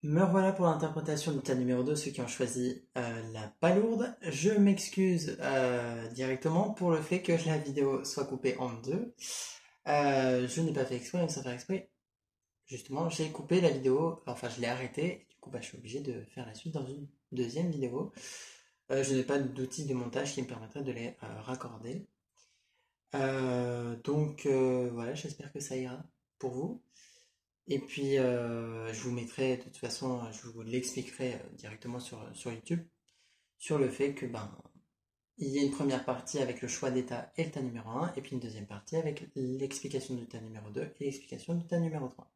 Me revoilà pour l'interprétation du tas numéro 2, ceux qui ont choisi la palourde. Je m'excuse directement pour le fait que la vidéo soit coupée en deux. Je n'ai pas fait exprès, mais sans faire exprès. Justement, j'ai coupé la vidéo, enfin je l'ai arrêtée, du coup je suis obligé de faire la suite dans une deuxième vidéo. Je n'ai pas d'outil de montage qui me permettrait de les raccorder. Voilà, j'espère que ça ira pour vous. Et puis, je vous mettrai, de toute façon, je vous l'expliquerai directement sur YouTube, sur le fait que, il y a une première partie avec le choix d'état et le tas numéro un, et puis une deuxième partie avec l'explication du tas numéro 2 et l'explication du tas numéro 3.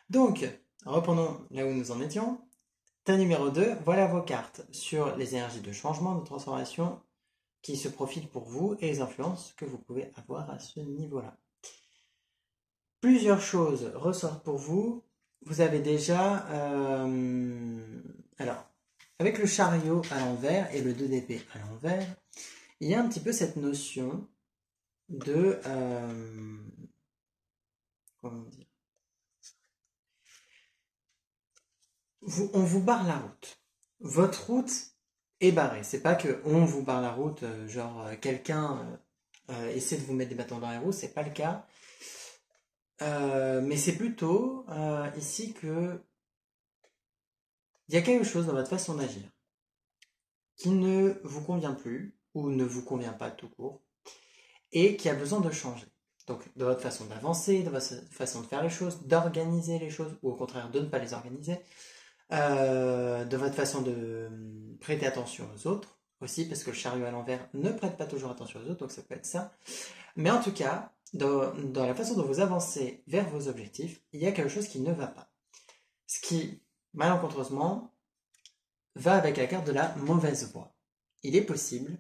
Donc, reprenons là où nous en étions. Tas numéro 2, voilà vos cartes sur les énergies de changement, de transformation qui se profilent pour vous et les influences que vous pouvez avoir à ce niveau-là. Plusieurs choses ressortent pour vous. Vous avez déjà, alors, avec le chariot à l'envers et le 2 d'épée à l'envers, il y a un petit peu cette notion de, comment dire, on vous barre la route. Votre route est barrée. C'est pas que on vous barre la route, quelqu'un essaie de vous mettre des bâtons dans les roues, c'est pas le cas. Mais c'est plutôt ici que il y a quelque chose dans votre façon d'agir qui ne vous convient plus ou ne vous convient pas tout court et qui a besoin de changer. Donc de votre façon d'avancer, de votre façon de faire les choses, d'organiser les choses ou au contraire de ne pas les organiser, de votre façon de prêter attention aux autres aussi parce que le chariot à l'envers ne prête pas toujours attention aux autres, donc ça peut être ça. Mais en tout cas, dans la façon dont vous avancez vers vos objectifs, il y a quelque chose qui ne va pas. Ce qui, malencontreusement, va avec la carte de la mauvaise voie. Il est possible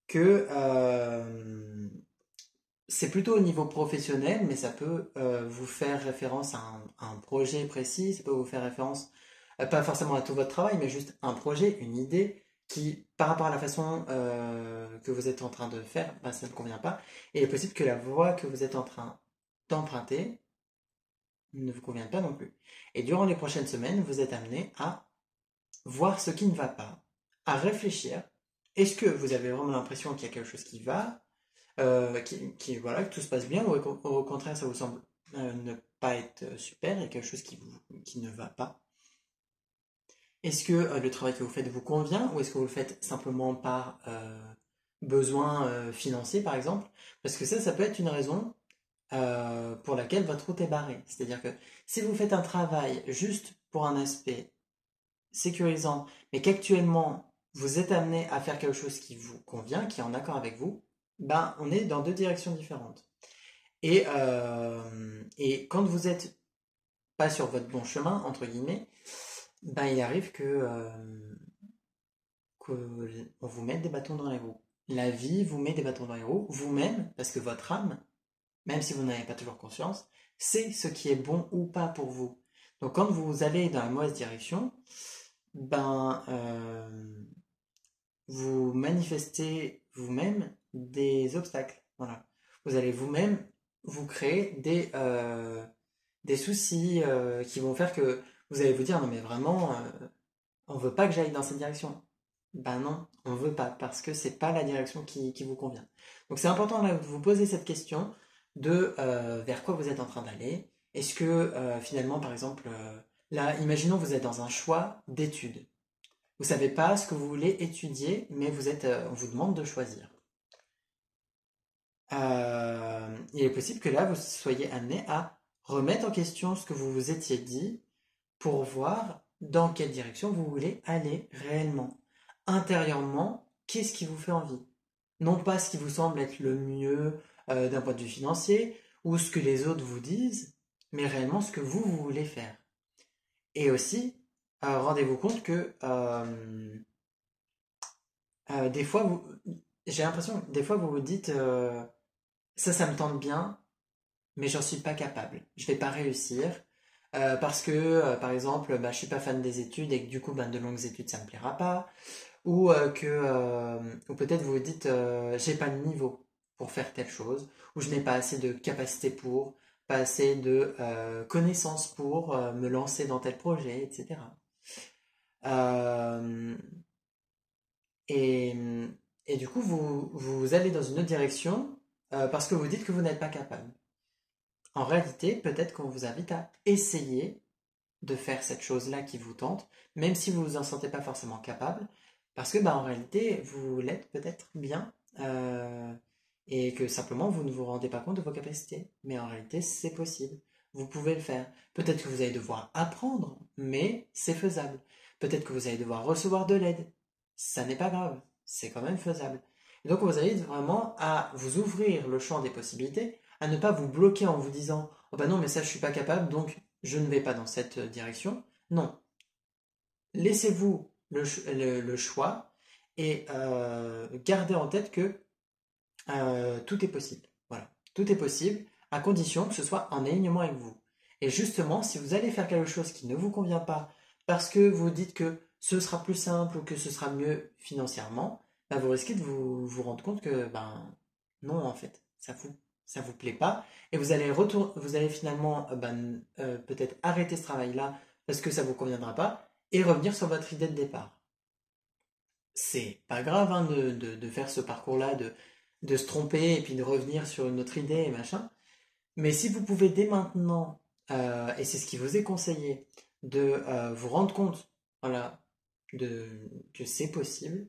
que c'est plutôt au niveau professionnel, mais ça peut vous faire référence à un projet précis, ça peut vous faire référence, pas forcément à tout votre travail, mais juste un projet, une idée qui, par rapport à la façon que vous êtes en train de faire, ça ne convient pas. Et il est possible que la voie que vous êtes en train d'emprunter ne vous convienne pas non plus. Et durant les prochaines semaines, vous êtes amené à voir ce qui ne va pas, à réfléchir. Est-ce que vous avez vraiment l'impression qu'il y a quelque chose qui va, voilà, que tout se passe bien, ou au contraire, ça vous semble ne pas être super, et quelque chose qui ne va pas? Est-ce que le travail que vous faites vous convient, ou est-ce que vous le faites simplement par besoin financier, par exemple? Parce que ça peut être une raison pour laquelle votre route est barrée. C'est-à-dire que si vous faites un travail juste pour un aspect sécurisant, mais qu'actuellement vous êtes amené à faire quelque chose qui vous convient, qui est en accord avec vous, on est dans deux directions différentes. Et quand vous êtes pas sur votre bon chemin, entre guillemets, il arrive qu'on vous mette des bâtons dans les roues. La vie vous met des bâtons dans les roues, vous-même, parce que votre âme, même si vous n'avez pas toujours conscience, c'est ce qui est bon ou pas pour vous. Donc quand vous allez dans la mauvaise direction, ben, vous manifestez vous-même des obstacles. Voilà. Vous allez vous-même vous créer des soucis qui vont faire que vous allez vous dire non mais vraiment on veut pas que j'aille dans cette direction. Ben non, on veut pas parce que c'est pas la direction qui vous convient. Donc c'est important là de vous poser cette question de vers quoi vous êtes en train d'aller. Est-ce que finalement par exemple là imaginons vous êtes dans un choix d'études. Vous savez pas ce que vous voulez étudier, mais on vous demande de choisir. Il est possible que là, vous soyez amené à remettre en question ce que vous vous étiez dit pour voir dans quelle direction vous voulez aller réellement. Intérieurement, qu'est-ce qui vous fait envie? Non pas ce qui vous semble être le mieux d'un point de vue financier ou ce que les autres vous disent, mais réellement ce que vous voulez faire. Et aussi, rendez-vous compte que des fois, j'ai l'impression que des fois vous vous dites ça me tente bien, mais j'en suis pas capable. Je vais pas réussir parce que, par exemple, je suis pas fan des études et que du coup, de longues études, ça me plaira pas. Ou peut-être vous vous dites j'ai pas le niveau pour faire telle chose, ou je n'ai pas assez de capacité pour. pas assez de connaissances pour me lancer dans tel projet, etc. Euh, et, et du coup, vous allez dans une autre direction parce que vous dites que vous n'êtes pas capable. En réalité, peut-être qu'on vous invite à essayer de faire cette chose-là qui vous tente, même si vous vous en sentez pas forcément capable, parce que bah, en réalité, vous l'êtes peut-être bien, et que simplement vous ne vous rendez pas compte de vos capacités. Mais en réalité, c'est possible. Vous pouvez le faire. Peut-être que vous allez devoir apprendre, mais c'est faisable. Peut-être que vous allez devoir recevoir de l'aide. Ça n'est pas grave, c'est quand même faisable. Et donc vous allez vraiment à vous ouvrir le champ des possibilités, à ne pas vous bloquer en vous disant oh bah non mais ça je suis pas capable donc je ne vais pas dans cette direction. Non, laissez-vous le choix et gardez en tête que tout est possible. Voilà, tout est possible à condition que ce soit en alignement avec vous. Et justement, si vous allez faire quelque chose qui ne vous convient pas parce que vous dites que ce sera plus simple ou que ce sera mieux financièrement, bah, vous risquez de vous rendre compte que ben non en fait, ça vous plaît pas et vous allez finalement peut-être arrêter ce travail-là parce que ça vous conviendra pas et revenir sur votre idée de départ. C'est pas grave hein, de faire ce parcours-là, de se tromper et puis de revenir sur une autre idée et machin. Mais si vous pouvez dès maintenant, et c'est ce qui vous est conseillé, de vous rendre compte, voilà, que c'est possible,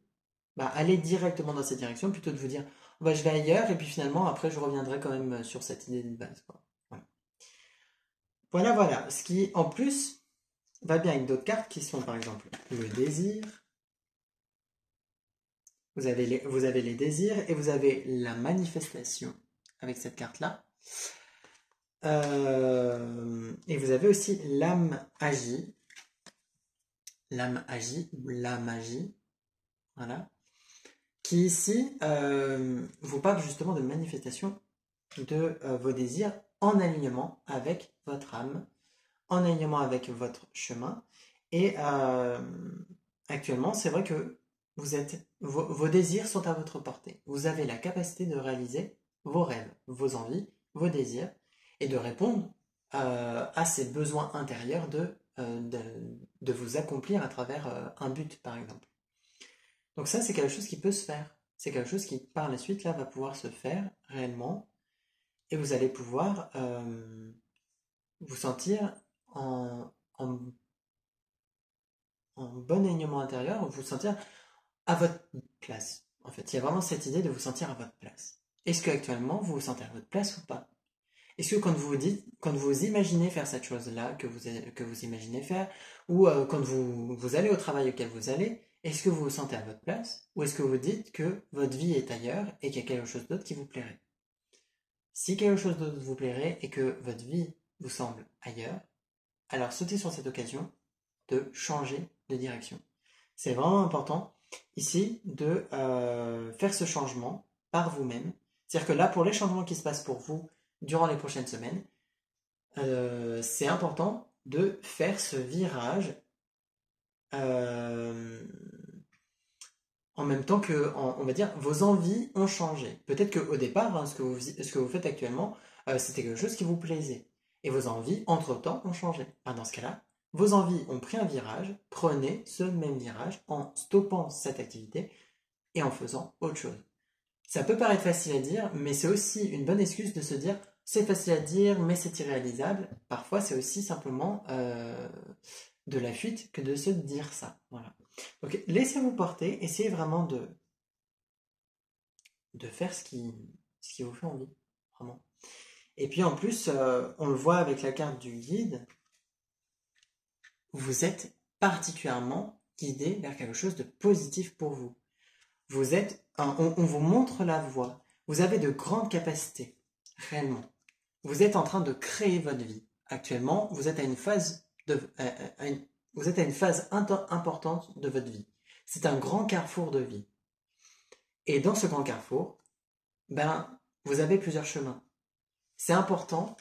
bah, allez directement dans cette direction plutôt de vous dire, bah, je vais ailleurs et puis finalement après je reviendrai quand même sur cette idée de base, quoi. Voilà. Voilà, voilà. Ce qui en plus va bien avec d'autres cartes qui sont par exemple le désir. Vous avez les désirs et vous avez la manifestation avec cette carte-là. Et vous avez aussi l'âme agie. L'âme agie, la magie. Voilà. Qui ici vous parle justement de manifestation de vos désirs en alignement avec votre âme, en alignement avec votre chemin. Et actuellement, c'est vrai que vos désirs sont à votre portée. Vous avez la capacité de réaliser vos rêves, vos envies, vos désirs, et de répondre à ces besoins intérieurs de vous accomplir à travers un but, par exemple. Donc ça, c'est quelque chose qui peut se faire. C'est quelque chose qui, par la suite, là, va pouvoir se faire réellement, et vous allez pouvoir vous sentir en en bon alignement intérieur, vous sentir à votre place. En fait, il y a vraiment cette idée de vous sentir à votre place. Est-ce que actuellement vous vous sentez à votre place ou pas? Est-ce que quand vous vous dites, quand vous imaginez faire cette chose-là que vous imaginez faire, ou quand vous allez au travail auquel vous allez, est-ce que vous vous sentez à votre place, ou est-ce que vous dites que votre vie est ailleurs et qu'il y a quelque chose d'autre qui vous plairait? Si quelque chose d'autre vous plairait et que votre vie vous semble ailleurs, alors sautez sur cette occasion de changer de direction. C'est vraiment important ici de faire ce changement par vous-même. C'est-à-dire que là, pour les changements qui se passent pour vous durant les prochaines semaines, c'est important de faire ce virage euh, en même temps que, on va dire, vos envies ont changé. Peut-être qu'au départ, hein, ce que vous faites actuellement, c'était quelque chose qui vous plaisait. Et vos envies, entre-temps, ont changé. Ben, dans ce cas-là, vos envies ont pris un virage, prenez ce même virage en stoppant cette activité et en faisant autre chose. Ça peut paraître facile à dire, mais c'est aussi une bonne excuse de se dire c'est facile à dire, mais c'est irréalisable. Parfois, c'est aussi simplement de la fuite que de se dire ça. Voilà. Donc, laissez-vous porter, essayez vraiment de faire ce qui vous fait envie. Vraiment. Et puis en plus, on le voit avec la carte du guide, vous êtes particulièrement guidé vers quelque chose de positif pour vous. Vous êtes, on vous montre la voie. Vous avez de grandes capacités, réellement. Vous êtes en train de créer votre vie. Actuellement, vous êtes à une phase vous êtes à une phase importante de votre vie. C'est un grand carrefour de vie. Et dans ce grand carrefour, ben, vous avez plusieurs chemins. C'est important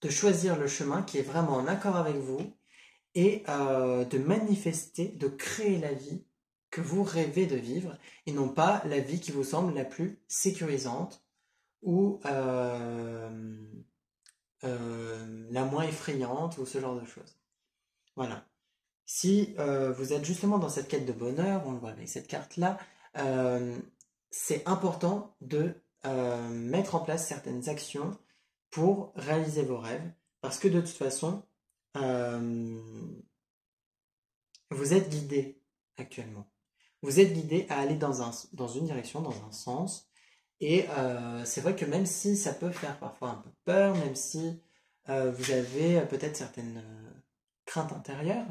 de choisir le chemin qui est vraiment en accord avec vous et de manifester, de créer la vie que vous rêvez de vivre et non pas la vie qui vous semble la plus sécurisante ou la moins effrayante ou ce genre de choses. Voilà. Si vous êtes justement dans cette quête de bonheur, on le voit avec cette carte-là, euh, c'est important de mettre en place certaines actions pour réaliser vos rêves, parce que de toute façon, euh, vous êtes guidé actuellement. Vous êtes guidé à aller dans une direction, dans un sens, et c'est vrai que même si ça peut faire parfois un peu peur, même si vous avez peut-être certaines craintes intérieures,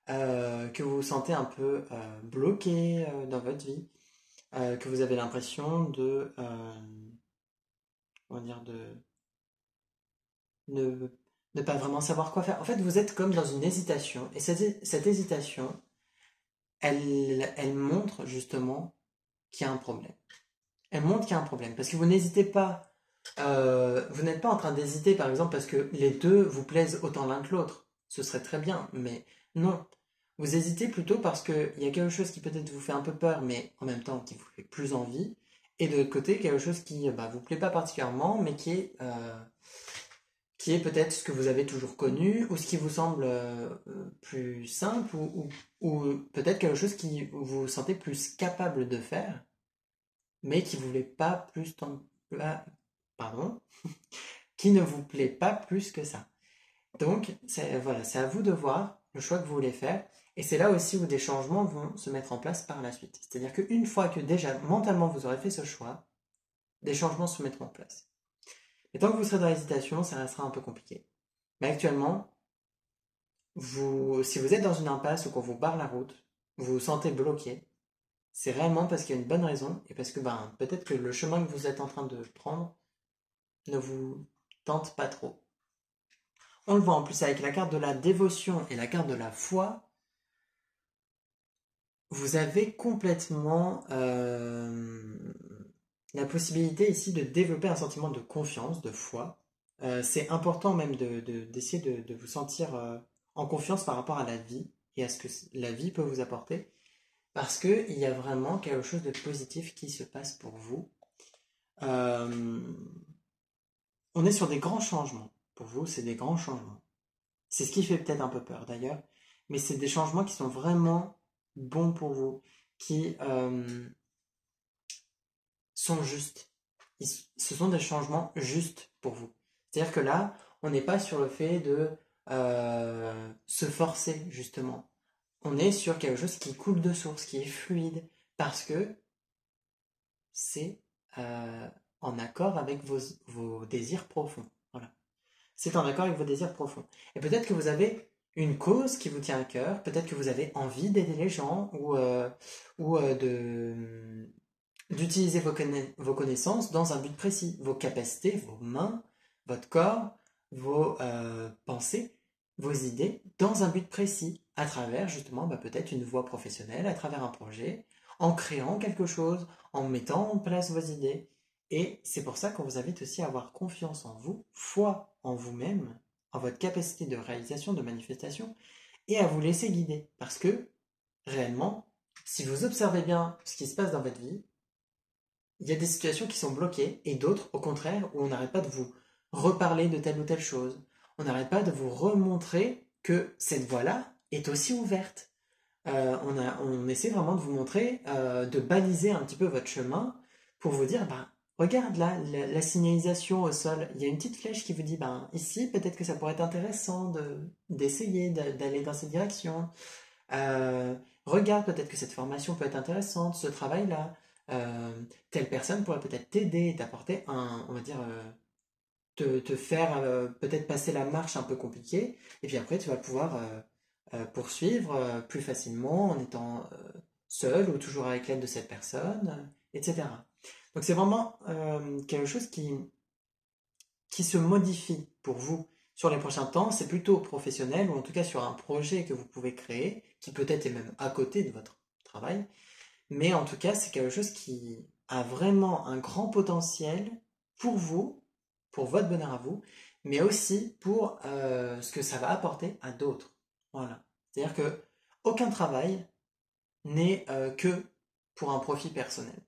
que vous vous sentez un peu bloqué dans votre vie, que vous avez l'impression de, comment dire, de ne, ne pas vraiment savoir quoi faire. En fait, vous êtes comme dans une hésitation, et cette hésitation, elle montre justement qu'il y a un problème. Elle montre qu'il y a un problème, parce que vous n'hésitez pas, vous n'êtes pas en train d'hésiter, par exemple, parce que les deux vous plaisent autant l'un que l'autre. Ce serait très bien, mais non. Vous hésitez plutôt parce qu'il y a quelque chose qui peut-être vous fait un peu peur, mais en même temps qui vous fait plus envie. Et de l'autre côté, quelque chose qui vous plaît pas particulièrement, mais qui est peut-être ce que vous avez toujours connu, ou ce qui vous semble plus simple, ou peut-être quelque chose qui vous vous sentez plus capable de faire, mais qui vous plaît pas plus tant, pardon, qui ne vous plaît pas plus que ça. Donc, voilà, c'est à vous de voir le choix que vous voulez faire. Et c'est là aussi où des changements vont se mettre en place par la suite. C'est-à-dire qu'une fois que déjà mentalement vous aurez fait ce choix, des changements se mettront en place. Et tant que vous serez dans l'hésitation, ça restera un peu compliqué. Mais actuellement, si vous êtes dans une impasse ou qu'on vous barre la route, vous vous sentez bloqué, c'est réellement parce qu'il y a une bonne raison et parce que peut-être que le chemin que vous êtes en train de prendre ne vous tente pas trop. On le voit en plus avec la carte de la dévotion et la carte de la foi. Vous avez complètement la possibilité ici de développer un sentiment de confiance, de foi. C'est important même d'essayer de vous sentir en confiance par rapport à la vie et à ce que la vie peut vous apporter. Parce qu'il y a vraiment quelque chose de positif qui se passe pour vous. Euh, on est sur des grands changements. Pour vous, c'est des grands changements. C'est ce qui fait peut-être un peu peur d'ailleurs. Mais c'est des changements qui sont vraiment bons pour vous, qui sont justes. Ce sont des changements justes pour vous. C'est-à-dire que là, on n'est pas sur le fait de se forcer, justement. On est sur quelque chose qui coule de source, qui est fluide, parce que c'est en accord avec vos désirs profonds. Voilà. C'est en accord avec vos désirs profonds. Et peut-être que vous avez une cause qui vous tient à cœur, peut-être que vous avez envie d'aider les gens ou d'utiliser vos connaissances dans un but précis, vos capacités, vos mains, votre corps, vos pensées, vos idées, dans un but précis, à travers justement peut-être une voie professionnelle, à travers un projet, en créant quelque chose, en mettant en place vos idées. Et c'est pour ça qu'on vous invite aussi à avoir confiance en vous, foi en vous-même, en votre capacité de réalisation, de manifestation, et à vous laisser guider. Parce que, réellement, si vous observez bien ce qui se passe dans votre vie, il y a des situations qui sont bloquées et d'autres, au contraire, où on n'arrête pas de vous reparler de telle ou telle chose. On n'arrête pas de vous remontrer que cette voie-là est aussi ouverte. On essaie vraiment de vous montrer, de baliser un petit peu votre chemin pour vous dire, regarde là, la signalisation au sol, il y a une petite flèche qui vous dit, ici, peut-être que ça pourrait être intéressant d'essayer d'aller dans cette direction. Euh, Regarde, peut-être que cette formation peut être intéressante, ce travail-là. Telle personne pourrait peut-être t'aider, t'apporter on va dire, te faire peut-être passer la marche un peu compliquée, et puis après tu vas pouvoir poursuivre plus facilement en étant seul ou toujours avec l'aide de cette personne, etc. Donc c'est vraiment quelque chose qui se modifie pour vous sur les prochains temps. C'est plutôt professionnel, ou en tout cas sur un projet que vous pouvez créer, qui peut-être est même à côté de votre travail, mais en tout cas c'est quelque chose qui a vraiment un grand potentiel pour vous, pour votre bonheur à vous, mais aussi pour ce que ça va apporter à d'autres. Voilà. C'est-à-dire que aucun travail n'est que pour un profit personnel.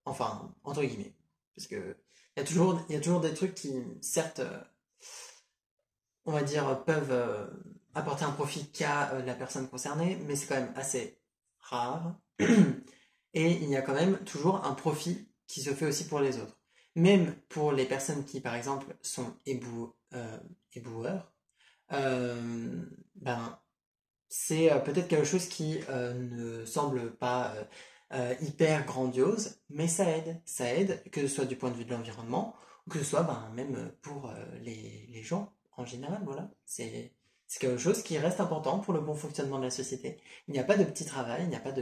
Enfin, entre guillemets. Parce que il y a toujours des trucs qui, certes, on va dire, peuvent apporter un profit qu'à la personne concernée, mais c'est quand même assez rare. Et il y a quand même toujours un profit qui se fait aussi pour les autres. Même pour les personnes qui, par exemple, sont éboueurs, ben, c'est peut-être quelque chose qui ne semble pas hyper grandiose, mais ça aide. Ça aide, que ce soit du point de vue de l'environnement, ou que ce soit ben, même pour les gens en général. Voilà. C'est quelque chose qui reste important pour le bon fonctionnement de la société. Il n'y a pas de petit travail, il n'y a pas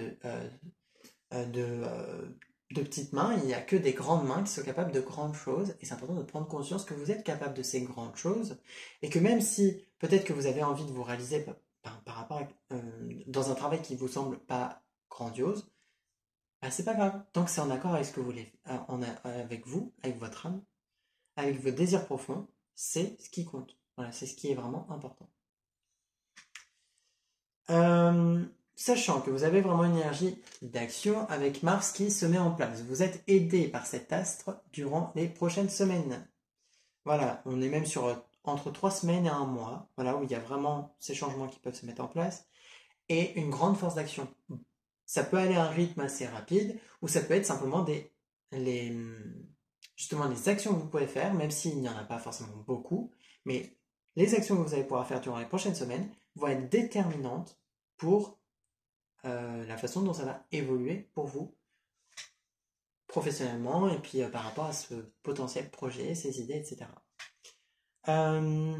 euh, de, euh, de petites mains, il n'y a que des grandes mains qui sont capables de grandes choses, et c'est important de prendre conscience que vous êtes capable de ces grandes choses, et que même si peut-être que vous avez envie de vous réaliser par rapport dans un travail qui vous semble pas grandiose, bah, c'est pas grave, tant que c'est en accord avec ce que vous voulez, avec vous, avec votre âme, avec vos désirs profonds, c'est ce qui compte. Voilà, c'est ce qui est vraiment important. Euh, Sachant que vous avez vraiment une énergie d'action avec Mars qui se met en place. Vous êtes aidé par cet astre durant les prochaines semaines. Voilà, on est même sur entre 3 semaines et un mois, voilà, où il y a vraiment ces changements qui peuvent se mettre en place, et une grande force d'action. Ça peut aller à un rythme assez rapide, ou ça peut être simplement les, justement les actions que vous pouvez faire, même s'il n'y en a pas forcément beaucoup, mais les actions que vous allez pouvoir faire durant les prochaines semaines vont être déterminantes pour la façon dont ça va évoluer pour vous professionnellement et puis par rapport à ce potentiel projet, ces idées, etc. Euh,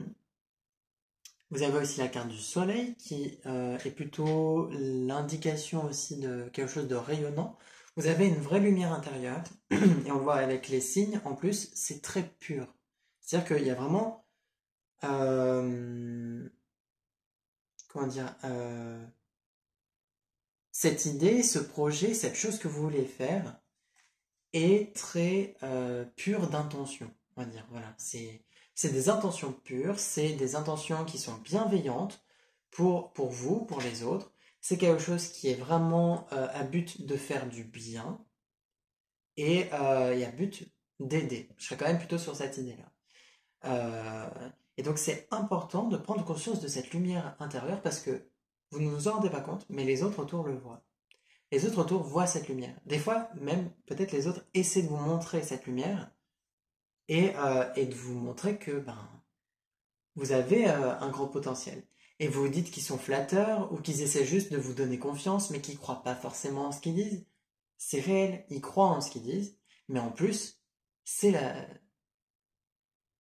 Vous avez aussi la carte du soleil qui est plutôt l'indication aussi de quelque chose de rayonnant. Vous avez une vraie lumière intérieure et on le voit avec les signes. En plus, c'est très pur. C'est-à-dire qu'il y a vraiment, euh, comment dire, cette idée, ce projet, cette chose que vous voulez faire est très pure d'intention. On va dire, voilà, c'est des intentions pures, c'est des intentions qui sont bienveillantes pour vous, pour les autres. C'est quelque chose qui est vraiment à but de faire du bien et à but d'aider. Je serais quand même plutôt sur cette idée-là. Et donc c'est important de prendre conscience de cette lumière intérieure parce que vous ne vous en rendez pas compte, mais les autres autour le voient. Les autres autour voient cette lumière. Des fois, même, peut-être les autres essaient de vous montrer cette lumière et de vous montrer que ben, vous avez un grand potentiel. Et vous vous dites qu'ils sont flatteurs ou qu'ils essaient juste de vous donner confiance, mais qu'ils ne croient pas forcément en ce qu'ils disent. C'est réel, ils croient en ce qu'ils disent, mais en plus, c'est la...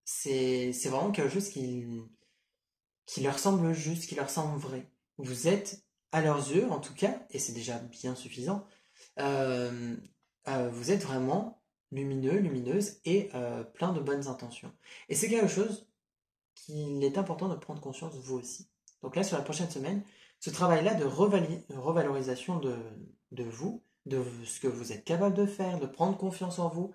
c'est vraiment quelque chose qui leur semble juste, qui leur semble vrai. Vous êtes, à leurs yeux en tout cas, et c'est déjà bien suffisant, euh, vous êtes vraiment lumineux, lumineuse et plein de bonnes intentions. Et c'est quelque chose qu'il est important de prendre conscience vous aussi. Donc là, sur la prochaine semaine, ce travail-là de revalorisation de vous, de ce que vous êtes capable de faire, de prendre confiance en vous,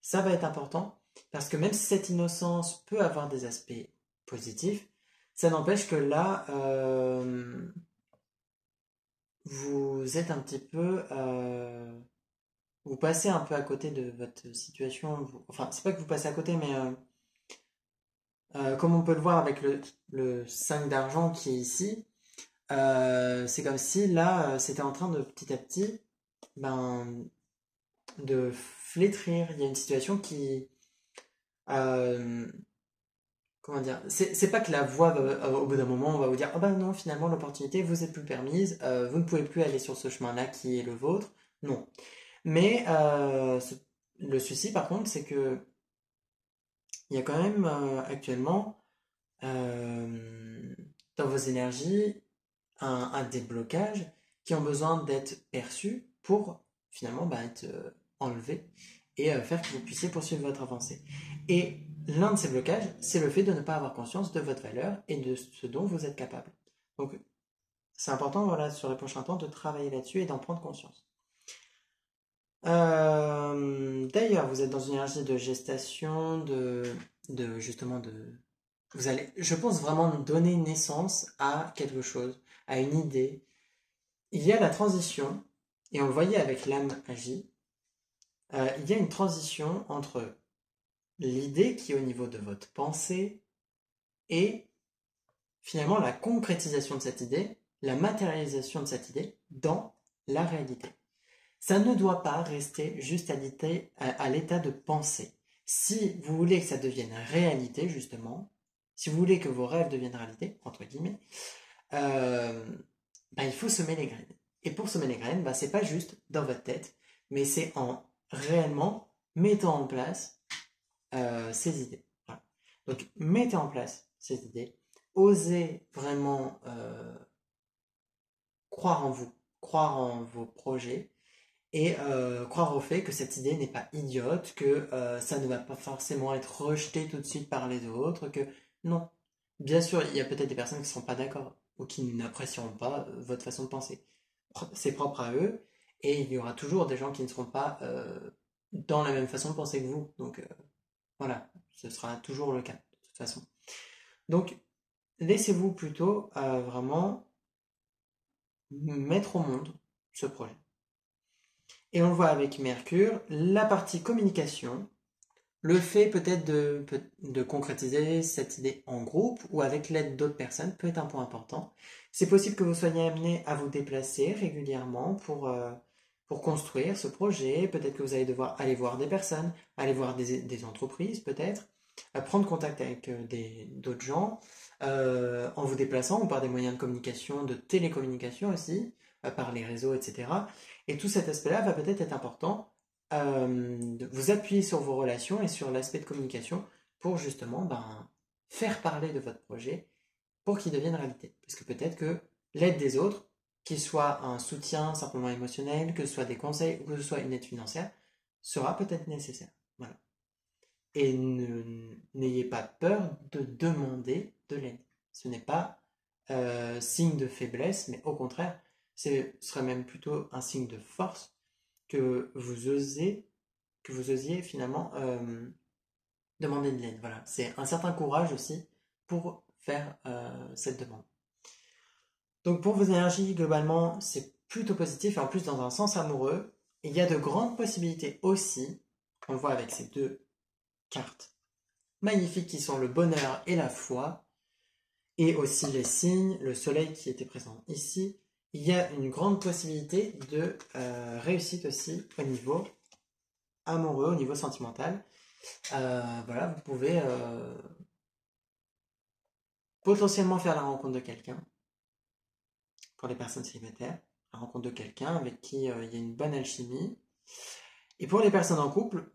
ça va être important parce que même si cette innocence peut avoir des aspects positifs, ça n'empêche que là, vous êtes un petit peu, vous passez un peu à côté de votre situation. Enfin, c'est pas que vous passez à côté, mais comme on peut le voir avec le 5 d'argent qui est ici, c'est comme si là, c'était en train de petit à petit, ben, de flétrir. Il y a une situation qui, euh, comment dire, c'est pas que la voix, au bout d'un moment, on va vous dire, oh ben non, finalement, l'opportunité vous est plus permise, vous ne pouvez plus aller sur ce chemin-là qui est le vôtre. Non. Mais le souci, par contre, c'est que il y a quand même actuellement euh, dans vos énergies un déblocage qui ont besoin d'être perçus pour finalement bah, être enlevés et faire que vous puissiez poursuivre votre avancée. Et l'un de ces blocages, c'est le fait de ne pas avoir conscience de votre valeur et de ce dont vous êtes capable. Donc c'est important voilà, sur les prochains temps de travailler là-dessus et d'en prendre conscience. D'ailleurs, vous êtes dans une énergie de gestation, justement de... Vous allez, je pense vraiment donner naissance à quelque chose, à une idée. Il y a la transition, et on le voyait avec l'âme agie, il y a une transition entre l'idée qui est au niveau de votre pensée et finalement la concrétisation de cette idée, la matérialisation de cette idée dans la réalité. Ça ne doit pas rester juste à l'état de pensée. Si vous voulez que ça devienne réalité, justement, si vous voulez que vos rêves deviennent réalité, entre guillemets, euh, il faut semer les graines. Et pour semer les graines, c'est pas juste dans votre tête, mais c'est en réellement mettant en place ces idées. Voilà. Donc, mettez en place ces idées, osez vraiment croire en vous, croire en vos projets, et croire au fait que cette idée n'est pas idiote, que ça ne va pas forcément être rejeté tout de suite par les autres, que non. Bien sûr, il y a peut-être des personnes qui ne seront pas d'accord ou qui n'apprécieront pas votre façon de penser. C'est propre à eux, et il y aura toujours des gens qui ne seront pas dans la même façon de penser que vous. Donc voilà, ce sera toujours le cas, de toute façon. Donc, laissez-vous plutôt vraiment mettre au monde ce projet. Et on le voit avec Mercure, la partie communication, le fait peut-être de concrétiser cette idée en groupe ou avec l'aide d'autres personnes peut être un point important. C'est possible que vous soyez amené à vous déplacer régulièrement pour construire ce projet. Peut-être que vous allez devoir aller voir des personnes, aller voir des entreprises peut-être, prendre contact avec d'autres gens en vous déplaçant ou par des moyens de communication, de télécommunication aussi, par les réseaux, etc. Et tout cet aspect-là va peut-être être important de vous appuyer sur vos relations et sur l'aspect de communication pour justement faire parler de votre projet pour qu'il devienne réalité. Parce que peut-être que l'aide des autres, qu'il soit un soutien simplement émotionnel, que ce soit des conseils ou que ce soit une aide financière, sera peut-être nécessaire. Voilà. Et n'ayez pas peur de demander de l'aide. Ce n'est pas signe de faiblesse, mais au contraire, ce serait même plutôt un signe de force que vous osiez finalement demander de l'aide. Voilà, c'est un certain courage aussi pour faire cette demande. Donc pour vos énergies, globalement, c'est plutôt positif et en plus dans un sens amoureux. Il y a de grandes possibilités aussi, on le voit avec ces deux cartes magnifiques qui sont le bonheur et la foi, et aussi les signes, le soleil qui était présent ici. Il y a une grande possibilité de réussite aussi au niveau amoureux, au niveau sentimental. Voilà, vous pouvez potentiellement faire la rencontre de quelqu'un, pour les personnes célibataires, la rencontre de quelqu'un avec qui il y a une bonne alchimie. Et pour les personnes en couple,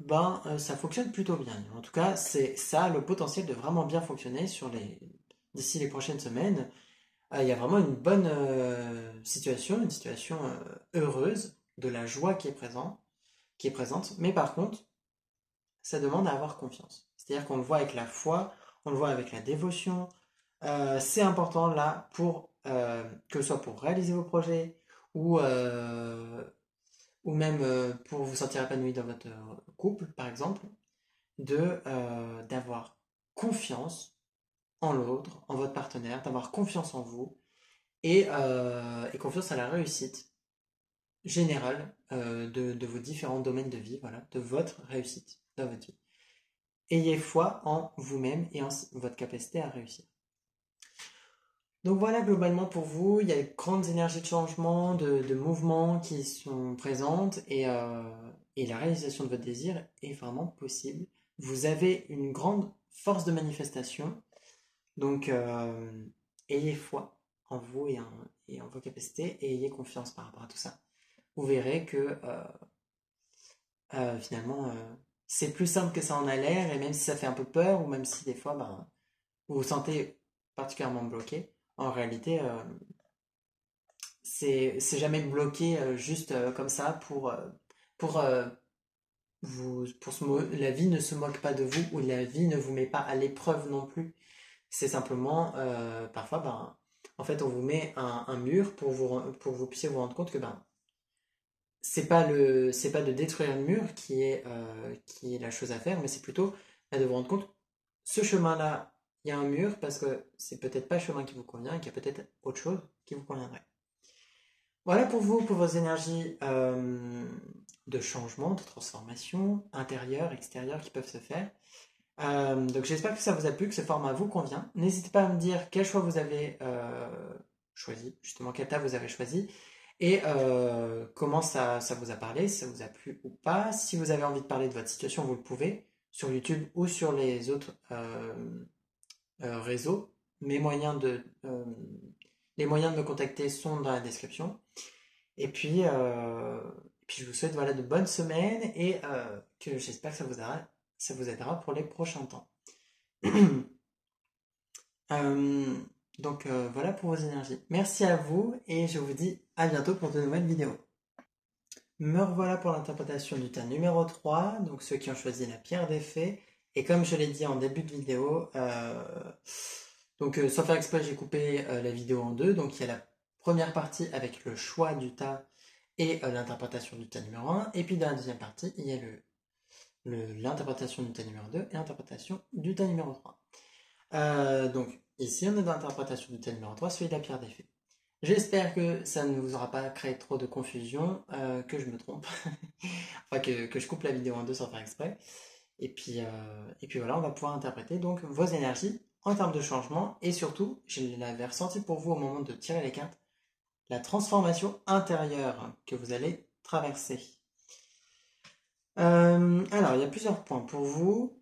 ça fonctionne plutôt bien. En tout cas, ça a le potentiel de vraiment bien fonctionner d'ici les prochaines semaines. Il y a vraiment une bonne situation, une situation heureuse, de la joie qui est présente. Mais par contre, ça demande à avoir confiance. C'est-à-dire qu'on le voit avec la foi, on le voit avec la dévotion. C'est important là que ce soit pour réaliser vos projets ou même pour vous sentir épanoui dans votre couple, par exemple, d'avoir confiance en l'autre, en votre partenaire, d'avoir confiance en vous et confiance à la réussite générale de vos différents domaines de vie, voilà, de votre réussite dans votre vie. Ayez foi en vous-même et en votre capacité à réussir. Donc voilà globalement pour vous, il y a de grandes énergies de changement, de mouvement qui sont présentes et la réalisation de votre désir est vraiment possible. Vous avez une grande force de manifestation, donc ayez foi en vous et en vos capacités et ayez confiance par rapport à tout ça. Vous verrez que finalement c'est plus simple que ça en a l'air et même si ça fait un peu peur ou même si des fois vous vous sentez particulièrement bloqué, en réalité c'est jamais bloqué juste comme ça pour la vie ne se moque pas de vous ou la vie ne vous met pas à l'épreuve non plus. C'est simplement parfois en fait on vous met un mur pour que vous puissiez vous rendre compte que c'est pas de détruire le mur qui est la chose à faire, mais c'est plutôt de vous rendre compte ce chemin-là, il y a un mur parce que c'est peut-être pas le chemin qui vous convient et qu'il y a peut-être autre chose qui vous conviendrait. Voilà pour vous, pour vos énergies de changement, de transformation, intérieure, extérieure qui peuvent se faire. Donc j'espère que ça vous a plu, que ce format vous convient. N'hésitez pas à me dire quel choix vous avez choisi, justement quel tas vous avez choisi, et comment ça vous a parlé, si ça vous a plu ou pas. Si vous avez envie de parler de votre situation, vous le pouvez, sur YouTube ou sur les autres réseaux. Les moyens de me contacter sont dans la description. Et puis je vous souhaite voilà, de bonnes semaines et que j'espère que ça vous aidera pour les prochains temps. Euh, voilà pour vos énergies. Merci à vous et je vous dis à bientôt pour de nouvelles vidéos. Me revoilà pour l'interprétation du tas numéro 3, donc ceux qui ont choisi la pierre des fées. Et comme je l'ai dit en début de vidéo, sans faire exprès, j'ai coupé la vidéo en deux. Donc il y a la première partie avec le choix du tas et l'interprétation du tas numéro 1. Et puis dans la deuxième partie, il y a l'interprétation du tas numéro 2 et l'interprétation du tas numéro 3. Donc ici, on est dans l'interprétation du tas numéro 3, celui de la pierre des fées. J'espère que ça ne vous aura pas créé trop de confusion, que je me trompe, enfin que je coupe la vidéo en deux sans faire exprès. Et puis voilà, on va pouvoir interpréter donc vos énergies en termes de changement et surtout, je l'avais ressenti pour vous au moment de tirer les cartes, la transformation intérieure que vous allez traverser. Alors, il y a plusieurs points pour vous.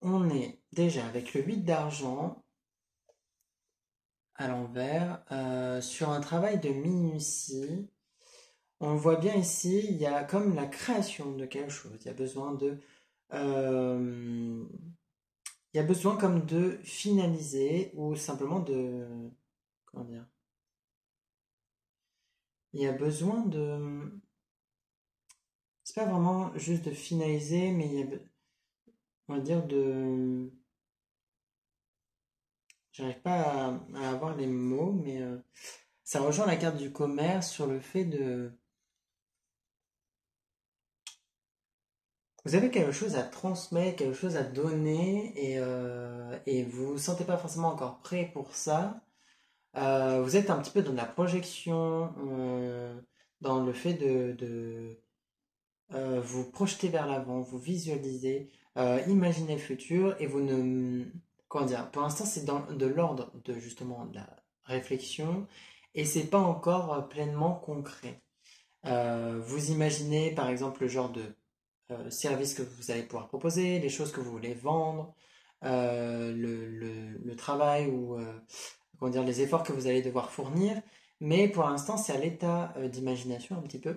On est déjà avec le 8 d'argent à l'envers, sur un travail de minutie. On le voit bien ici, il y a comme la création de quelque chose. Il y a besoin euh, il y a besoin comme de finaliser ou simplement de, comment dire, il y a besoin de, c'est pas vraiment juste de finaliser, mais on va dire j'arrive pas à avoir les mots, mais ça rejoint la carte du commerce sur le fait de, vous avez quelque chose à transmettre, quelque chose à donner, et vous vous sentez pas forcément encore prêt pour ça. Vous êtes un petit peu dans la projection, dans le fait de vous projeter vers l'avant, vous visualiser, imaginez le futur, et vous ne... Comment dire? Pour l'instant, c'est de l'ordre de justement de la réflexion, et c'est pas encore pleinement concret. Vous imaginez par exemple le genre de service que vous allez pouvoir proposer, les choses que vous voulez vendre, le travail ou comment dire, les efforts que vous allez devoir fournir. Mais pour l'instant, c'est à l'état d'imagination un petit peu.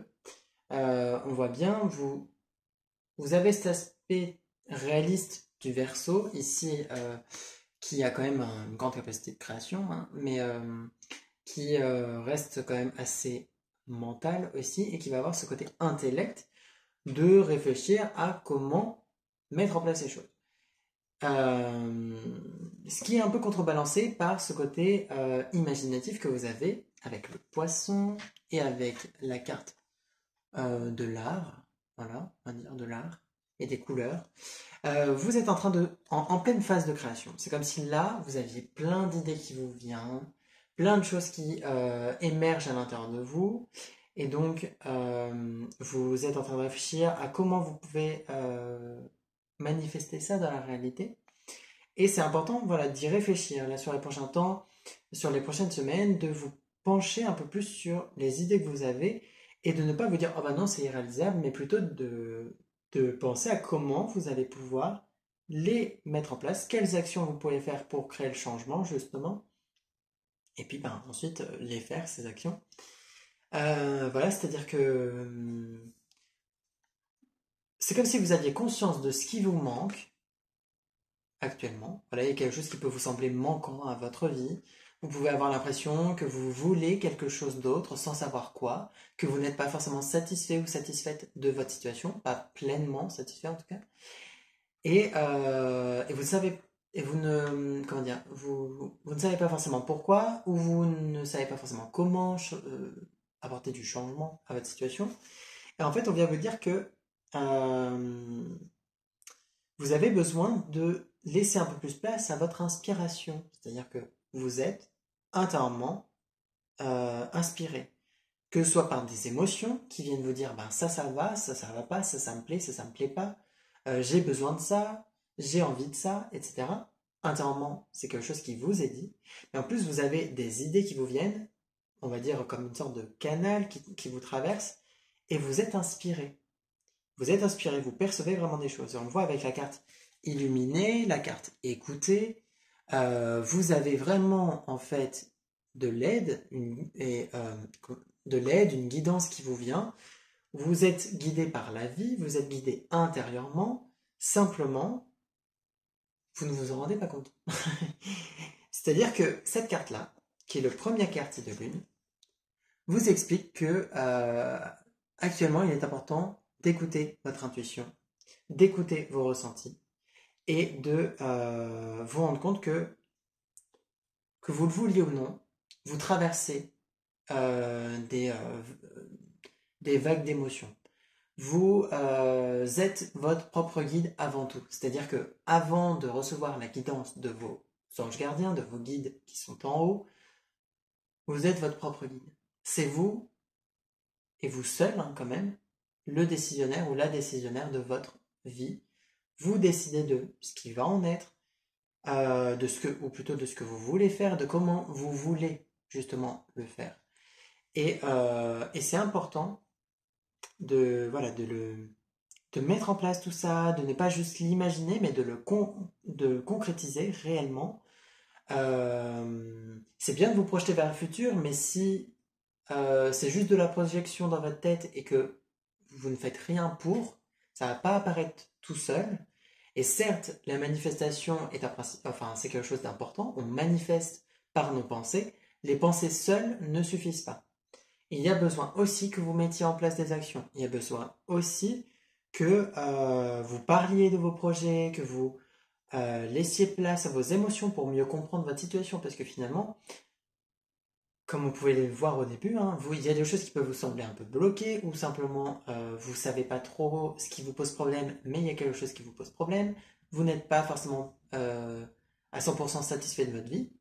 On voit bien, vous avez cet aspect réaliste du verso ici, qui a quand même une grande capacité de création, hein, mais qui reste quand même assez mental aussi et qui va avoir ce côté intellect de réfléchir à comment mettre en place ces choses. Euh, Ce qui est un peu contrebalancé par ce côté imaginatif que vous avez avec le poisson et avec la carte de l'art, voilà, on va dire de l'art et des couleurs. Vous êtes en pleine phase de création. C'est comme si là, vous aviez plein d'idées qui vous viennent, plein de choses qui émergent à l'intérieur de vous. Et donc, vous êtes en train de réfléchir à comment vous pouvez manifester ça dans la réalité. Et c'est important, voilà, d'y réfléchir là sur les prochains temps, sur les prochaines semaines, de vous pencher un peu plus sur les idées que vous avez et de ne pas vous dire, oh bah non, c'est irréalisable, mais plutôt de penser à comment vous allez pouvoir les mettre en place, quelles actions vous pouvez faire pour créer le changement, justement, et puis ben, ensuite les faire, ces actions. Voilà, c'est-à-dire que c'est comme si vous aviez conscience de ce qui vous manque actuellement. Voilà, il y a quelque chose qui peut vous sembler manquant à votre vie. Vous pouvez avoir l'impression que vous voulez quelque chose d'autre sans savoir quoi, que vous n'êtes pas forcément satisfait ou satisfaite de votre situation, pas pleinement satisfait en tout cas. Et vous savez, et vous ne, comment dire, vous ne savez pas forcément pourquoi, ou vous ne savez pas forcément comment apporter du changement à votre situation. Et en fait, on vient vous dire que euh, vous avez besoin de laisser un peu plus place à votre inspiration. C'est-à-dire que vous êtes intérieurement inspiré. Que ce soit par des émotions qui viennent vous dire ben ça va, ça va pas, ça me plaît pas, j'ai besoin de ça, j'ai envie de ça, etc. Intérieurement, c'est quelque chose qui vous est dit. Mais en plus, vous avez des idées qui vous viennent, on va dire comme une sorte de canal qui vous traverse, et vous êtes inspiré. Vous êtes inspiré, vous percevez vraiment des choses. Et on le voit avec la carte illuminée, la carte écoutée. Vous avez vraiment en fait de l'aide, une guidance qui vous vient. Vous êtes guidé par la vie, vous êtes guidé intérieurement. Simplement, vous ne vous en rendez pas compte. C'est-à-dire que cette carte-là, qui est le premier quartier de lune, vous explique que actuellement, il est important d'écouter votre intuition, d'écouter vos ressentis et de vous rendre compte que vous le vouliez ou non, vous traversez euh, des, euh, des vagues d'émotions. Vous êtes votre propre guide avant tout. C'est-à-dire que avant de recevoir la guidance de vos anges gardiens, de vos guides qui sont en haut, vous êtes votre propre guide. C'est vous, et vous seul hein, quand même, le décisionnaire ou la décisionnaire de votre vie. Vous décidez de ce qui va en être, ou plutôt de ce que vous voulez faire, de comment vous voulez justement le faire. Et c'est important voilà, de mettre en place tout ça, de ne pas juste l'imaginer, mais de le concrétiser réellement. C'est bien de vous projeter vers le futur, mais si c'est juste de la projection dans votre tête et que vous ne faites rien pour, ça va pas apparaître tout seul. Et certes, la manifestation est enfin, c'est quelque chose d'important. On manifeste par nos pensées. Les pensées seules ne suffisent pas. Il y a besoin aussi que vous mettiez en place des actions. Il y a besoin aussi que vous parliez de vos projets, que vous laissiez place à vos émotions pour mieux comprendre votre situation. Parce que finalement, comme vous pouvez le voir au début, hein, il y a des choses qui peuvent vous sembler un peu bloquées ou simplement vous ne savez pas trop ce qui vous pose problème, mais il y a quelque chose qui vous pose problème. Vous n'êtes pas forcément à 100% satisfait de votre vie.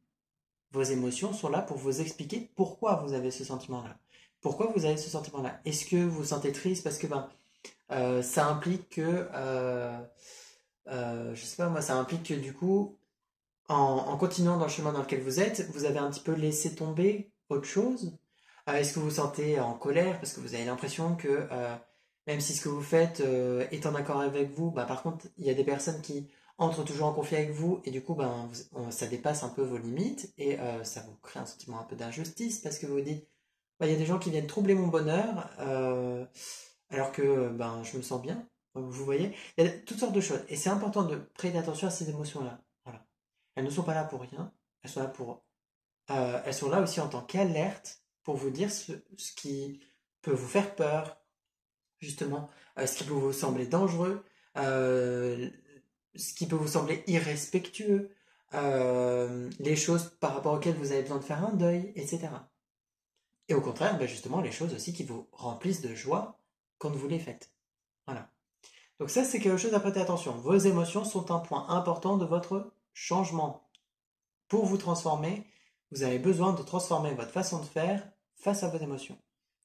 Vos émotions sont là pour vous expliquer pourquoi vous avez ce sentiment-là. Pourquoi vous avez ce sentiment-là? Est-ce que vous vous sentez triste parce que ça implique que, je sais pas moi, ça implique que du coup, en continuant dans le chemin dans lequel vous êtes, vous avez un petit peu laissé tomber autre chose? Est-ce que vous vous sentez en colère parce que vous avez l'impression que même si ce que vous faites est en accord avec vous, bah, par contre, il y a des personnes qui entrent toujours en conflit avec vous et du coup, ça dépasse un peu vos limites et ça vous crée un sentiment un peu d'injustice parce que vous vous dites, bah, il y a des gens qui viennent troubler mon bonheur alors que je me sens bien. Vous voyez, il y a toutes sortes de choses et c'est important de prêter attention à ces émotions-là. Voilà. Elles ne sont pas là pour rien, elles sont là aussi en tant qu'alerte pour vous dire ce qui peut vous faire peur, justement, ce qui peut vous sembler dangereux, euh, ce qui peut vous sembler irrespectueux, les choses par rapport auxquelles vous avez besoin de faire un deuil, etc. Et au contraire, justement, les choses aussi qui vous remplissent de joie quand vous les faites. Voilà. Donc ça, c'est quelque chose à prêter attention. Vos émotions sont un point important de votre changement. Pour vous transformer, vous avez besoin de transformer votre façon de faire face à vos émotions.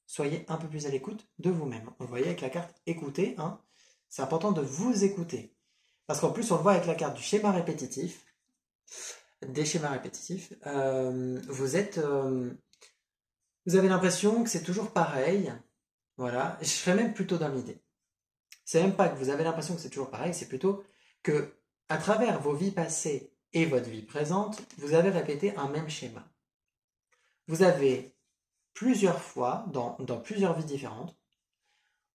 Soyez un peu plus à l'écoute de vous-même. On le voyait avec la carte écouter, hein, c'est important de vous écouter. Parce qu'en plus, on le voit avec la carte du schéma répétitif, des schémas répétitifs, vous avez l'impression que c'est toujours pareil. Voilà, je serais même plutôt dans l'idée. C'est même pas que vous avez l'impression que c'est toujours pareil, c'est plutôt que à travers vos vies passées et votre vie présente, vous avez répété un même schéma. Vous avez plusieurs fois, dans plusieurs vies différentes,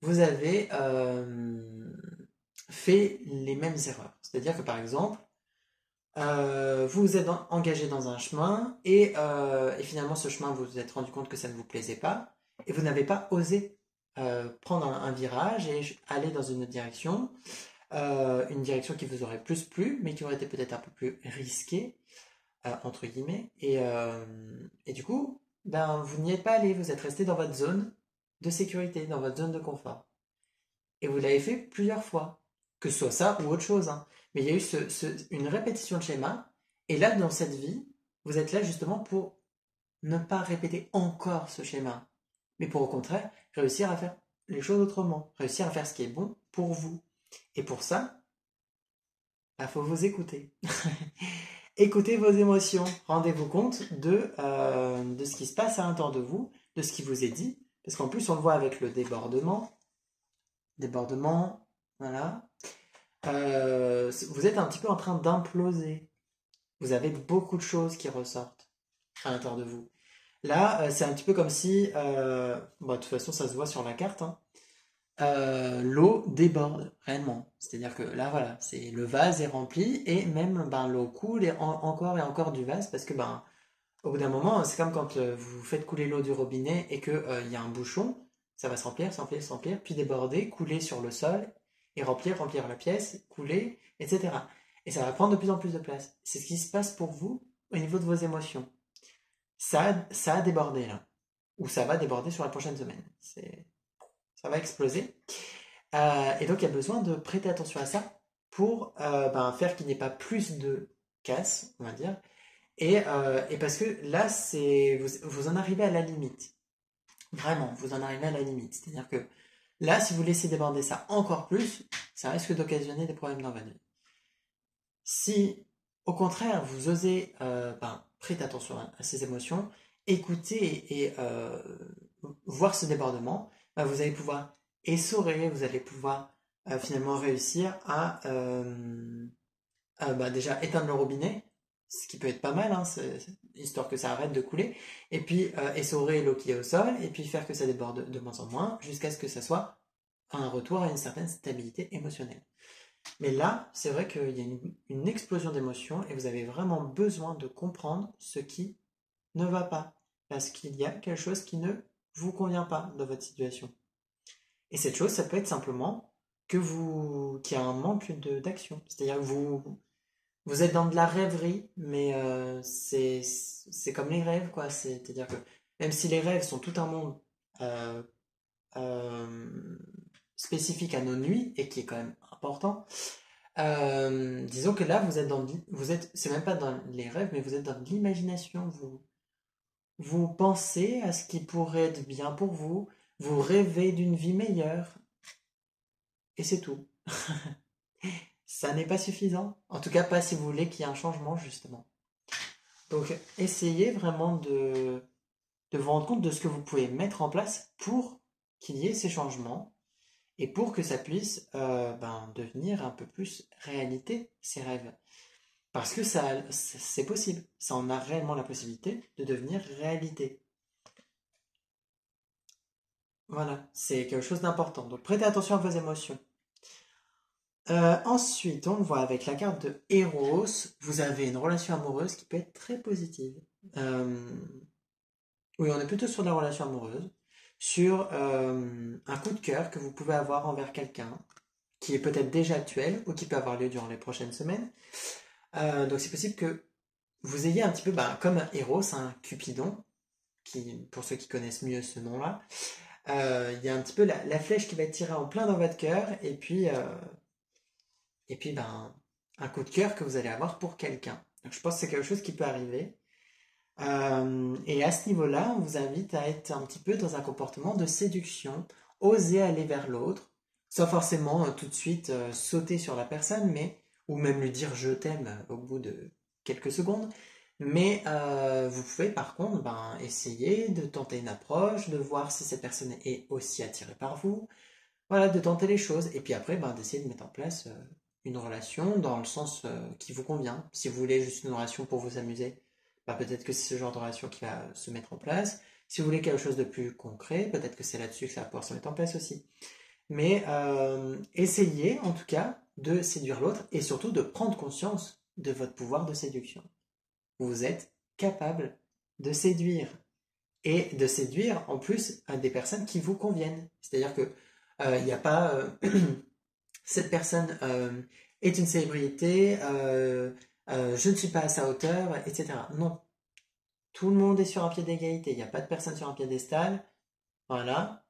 vous avez fait les mêmes erreurs. C'est-à-dire que par exemple, vous vous êtes engagé dans un chemin et finalement ce chemin vous vous êtes rendu compte que ça ne vous plaisait pas et vous n'avez pas osé prendre un virage et aller dans une une direction qui vous aurait plus plu mais qui aurait été peut-être un peu plus risquée entre guillemets et du coup vous n'y êtes pas allé, vous êtes resté dans votre zone de sécurité, dans votre zone de confort. Et vous l'avez fait plusieurs fois. Que ce soit ça ou autre chose, hein. Mais il y a eu une répétition de schéma. Et là, dans cette vie, vous êtes là justement pour ne pas répéter encore ce schéma. Mais pour au contraire, réussir à faire les choses autrement. Réussir à faire ce qui est bon pour vous. Et pour ça, il faut vous écouter. Écoutez vos émotions, rendez-vous compte de ce qui se passe à l'intérieur de vous, de ce qui vous est dit, parce qu'en plus on le voit avec le débordement, voilà. Vous êtes un petit peu en train d'imploser, vous avez beaucoup de choses qui ressortent à l'intérieur de vous. Là, c'est un petit peu comme si, bon, de toute façon ça se voit sur la carte, hein, l'eau déborde réellement. C'est-à-dire que là, voilà, c'est le vase est rempli et même ben, l'eau coule encore et encore du vase parce que ben, au bout d'un moment, c'est comme quand vous faites couler l'eau du robinet et que il y a un bouchon, ça va se remplir, puis déborder, couler sur le sol et remplir la pièce, couler, etc. Et ça va prendre de plus en plus de place. C'est ce qui se passe pour vous au niveau de vos émotions. Ça a débordé là, ou ça va déborder sur la prochaine semaine. Ça va exploser. Et donc, il y a besoin de prêter attention à ça pour ben, faire qu'il n'y ait pas plus de casse, on va dire. Et parce que là, vous en arrivez à la limite. Vraiment, vous en arrivez à la limite. C'est-à-dire que là, si vous laissez déborder ça encore plus, ça risque d'occasionner des problèmes dans votre vie. Si, au contraire, vous osez ben, prêter attention à ces émotions, écouter et voir ce débordement, ben, vous allez pouvoir essorer, vous allez pouvoir finalement réussir à bah, déjà éteindre le robinet, ce qui peut être pas mal, hein, histoire que ça arrête de couler, et puis essorer l'eau qui est au sol, et puis faire que ça déborde de moins en moins, jusqu'à ce que ça soit un retour à une certaine stabilité émotionnelle. Mais là, c'est vrai qu'il y a une explosion d'émotions et vous avez vraiment besoin de comprendre ce qui ne va pas. Parce qu'il y a quelque chose qui ne vous convient pas dans votre situation. Et cette chose, ça peut être simplement qu'il y a un manque d'action. C'est-à-dire que vous êtes dans de la rêverie, mais c'est comme les rêves, quoi. C'est-à-dire que même si les rêves sont tout un monde euh, euh, spécifique à nos nuits et qui est quand même important, disons que là, c'est même pas dans les rêves, mais vous êtes dans l'imagination. Vous pensez à ce qui pourrait être bien pour vous. Vous rêvez d'une vie meilleure. Et c'est tout. Ça n'est pas suffisant. En tout cas, pas si vous voulez qu'il y ait un changement, justement. Donc, essayez vraiment de vous rendre compte de ce que vous pouvez mettre en place pour qu'il y ait ces changements et pour que ça puisse ben, devenir un peu plus réalité, ces rêves. Parce que c'est possible. Ça en a réellement la possibilité de devenir réalité. Voilà, c'est quelque chose d'important. Donc prêtez attention à vos émotions. Ensuite, on le voit avec la carte de Eros. Vous avez une relation amoureuse qui peut être très positive. Euh, oui, on est plutôt sur de la relation amoureuse. Sur un coup de cœur que vous pouvez avoir envers quelqu'un qui est peut-être déjà actuel ou qui peut avoir lieu durant les prochaines semaines. Donc c'est possible que vous ayez un petit peu bah, comme un Eros, un Cupidon, pour ceux qui connaissent mieux ce nom-là, il y a un petit peu la flèche qui va être tirée en plein dans votre cœur, et puis ben, un coup de cœur que vous allez avoir pour quelqu'un. Donc je pense que c'est quelque chose qui peut arriver. Et à ce niveau-là, on vous invite à être un petit peu dans un comportement de séduction, oser aller vers l'autre, sans forcément tout de suite sauter sur la personne, mais ou même lui dire je t'aime au bout de quelques secondes. Mais vous pouvez par contre ben, essayer de tenter une approche, de voir si cette personne est aussi attirée par vous, voilà, de tenter les choses, et puis après ben, d'essayer de mettre en place une relation dans le sens qui vous convient. Si vous voulez juste une relation pour vous amuser, bah, peut-être que c'est ce genre de relation qui va se mettre en place. Si vous voulez quelque chose de plus concret, peut-être que c'est là-dessus que ça va pouvoir se mettre en place aussi. Mais essayez en tout cas de séduire l'autre et surtout de prendre conscience de votre pouvoir de séduction. Vous êtes capable de séduire et de séduire en plus à des personnes qui vous conviennent. C'est-à-dire que il n'y a pas cette personne est une célébrité, je ne suis pas à sa hauteur, etc. Non, tout le monde est sur un pied d'égalité. Il n'y a pas de personne sur un piédestal. Voilà,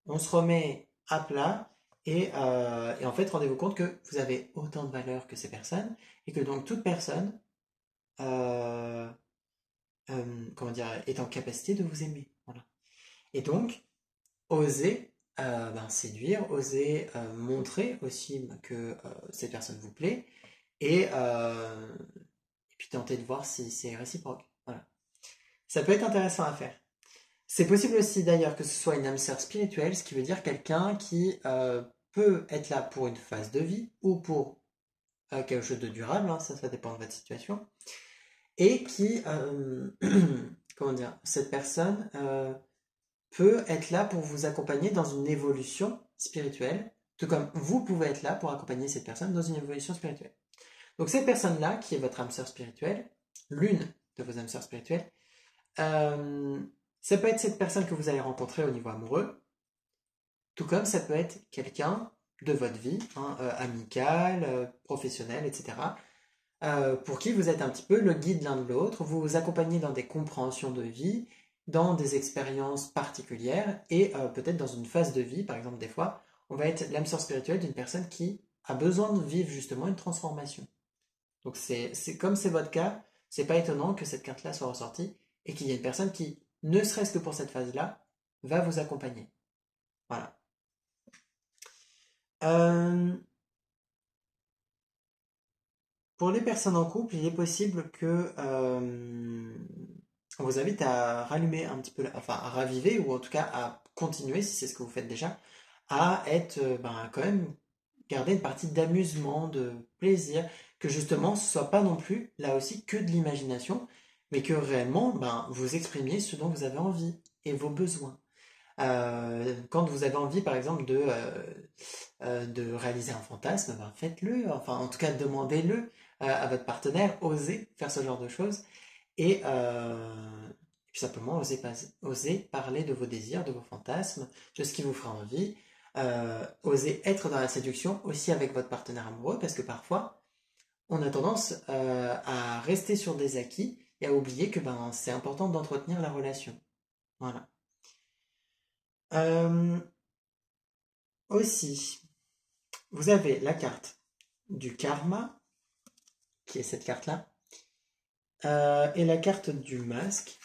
on se remet à plat et en fait, rendez-vous compte que vous avez autant de valeur que ces personnes et que donc toute personne, euh, comment dire, est en capacité de vous aimer. Voilà. Et donc, oser ben, séduire, oser montrer aussi que cette personne vous plaît Et puis tenter de voir si c'est réciproque. Voilà. Ça peut être intéressant à faire. C'est possible aussi d'ailleurs que ce soit une âme sœur spirituelle, ce qui veut dire quelqu'un qui peut être là pour une phase de vie ou pour quelque chose de durable, hein, ça dépend de votre situation, et qui, comment dire, cette personne peut être là pour vous accompagner dans une évolution spirituelle, tout comme vous pouvez être là pour accompagner cette personne dans une évolution spirituelle. Donc cette personne-là, qui est votre âme sœur spirituelle, l'une de vos âmes sœurs spirituelles, euh, ça peut être cette personne que vous allez rencontrer au niveau amoureux, tout comme ça peut être quelqu'un de votre vie, hein, amical, professionnel, etc., pour qui vous êtes un petit peu le guide l'un de l'autre, vous vous accompagnez dans des compréhensions de vie, dans des expériences particulières, et peut-être dans une phase de vie, par exemple des fois, on va être l'âme sœur spirituelle d'une personne qui a besoin de vivre justement une transformation. Donc comme c'est votre cas, c'est pas étonnant que cette carte-là soit ressortie et qu'il y ait une personne qui, ne serait-ce que pour cette phase-là, va vous accompagner. Voilà. Euh, pour les personnes en couple, il est possible que on vous invite à rallumer un petit peu, enfin à raviver ou en tout cas à continuer, si c'est ce que vous faites déjà, à être ben, quand même garder une partie d'amusement, de plaisir, que justement ce soit pas non plus là aussi que de l'imagination, mais que réellement ben, vous exprimiez ce dont vous avez envie et vos besoins. Quand vous avez envie, par exemple, de réaliser un fantasme, ben faites-le. Enfin, en tout cas, demandez-le à votre partenaire. Osez faire ce genre de choses. Et puis simplement, osez parler de vos désirs, de vos fantasmes, de ce qui vous fera envie. Osez être dans la séduction aussi avec votre partenaire amoureux, parce que parfois, on a tendance à rester sur des acquis et à oublier que ben, c'est important d'entretenir la relation. Voilà. Euh, aussi, vous avez la carte du karma, qui est cette carte-là, et la carte du masque,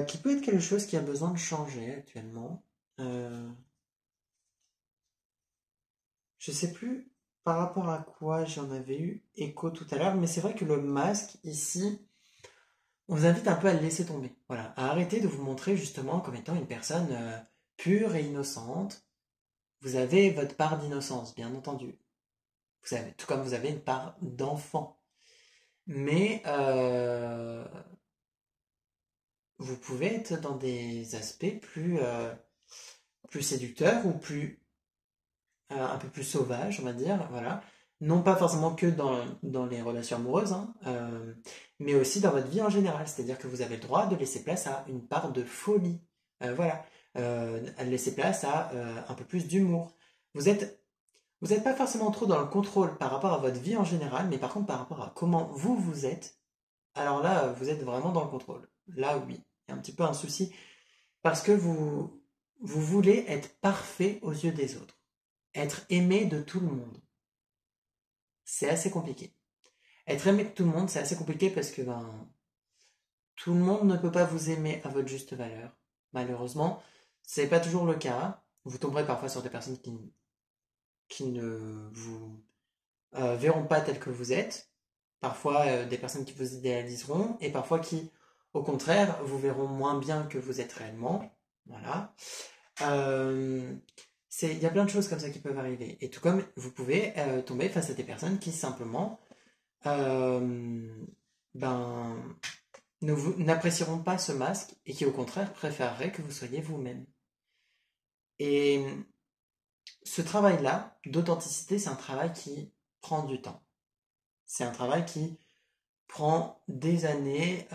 qui peut être quelque chose qui a besoin de changer actuellement. Euh, je sais plus par rapport à quoi j'en avais eu écho tout à l'heure, mais c'est vrai que le masque, ici, on vous invite un peu à le laisser tomber. Voilà, à arrêter de vous montrer justement comme étant une personne pure et innocente. Vous avez votre part d'innocence, bien entendu. Vous avez, tout comme vous avez une part d'enfant. Mais vous pouvez être dans des aspects plus séducteurs ou un peu plus sauvages, on va dire. Voilà. Non pas forcément que dans les relations amoureuses, hein, mais aussi dans votre vie en général. C'est-à-dire que vous avez le droit de laisser place à une part de folie. Voilà. À laisser place à un peu plus d'humour. Vous êtes Vous n'êtes pas forcément trop dans le contrôle par rapport à votre vie en général, mais par contre par rapport à comment vous êtes, alors là, vous êtes vraiment dans le contrôle. Là, oui, il y a un petit peu un souci, parce que vous voulez être parfait aux yeux des autres, être aimé de tout le monde. C'est assez compliqué. Être aimé de tout le monde, c'est assez compliqué parce que ben, tout le monde ne peut pas vous aimer à votre juste valeur. Malheureusement, c'est pas toujours le cas. Vous tomberez parfois sur des personnes qui ne vous verront pas tel que vous êtes, parfois des personnes qui vous idéaliseront, et parfois qui, au contraire, vous verront moins bien que vous êtes réellement. Voilà. Euh, il y a plein de choses comme ça qui peuvent arriver. Et tout comme vous pouvez tomber face à des personnes qui simplement euh, ben, n'apprécieront pas ce masque et qui au contraire préféreraient que vous soyez vous-même. Et ce travail-là, d'authenticité, c'est un travail qui prend du temps. C'est un travail qui prend des années,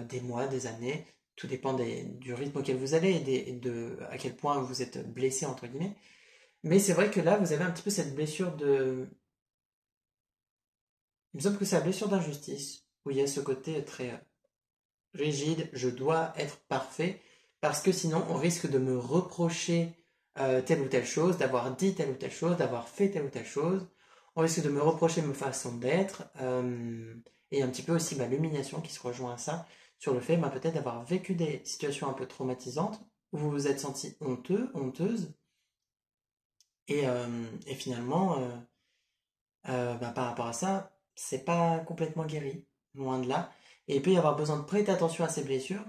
des mois, des années. Tout dépend du rythme auquel vous allez et de à quel point vous êtes blessé, entre guillemets. Mais c'est vrai que là, vous avez un petit peu cette blessure de... Il me semble que c'est la blessure d'injustice, où il y a ce côté très rigide, je dois être parfait, parce que sinon on risque de me reprocher telle ou telle chose, d'avoir dit telle ou telle chose, d'avoir fait telle ou telle chose. On risque de me reprocher ma façon d'être, et un petit peu aussi l'humiliation qui se rejoint à ça, sur le fait peut-être d'avoir vécu des situations un peu traumatisantes, où vous vous êtes senti honteux, honteuse, et finalement, par rapport à ça, c'est pas complètement guéri, loin de là. Et il peut y avoir besoin de prêter attention à ces blessures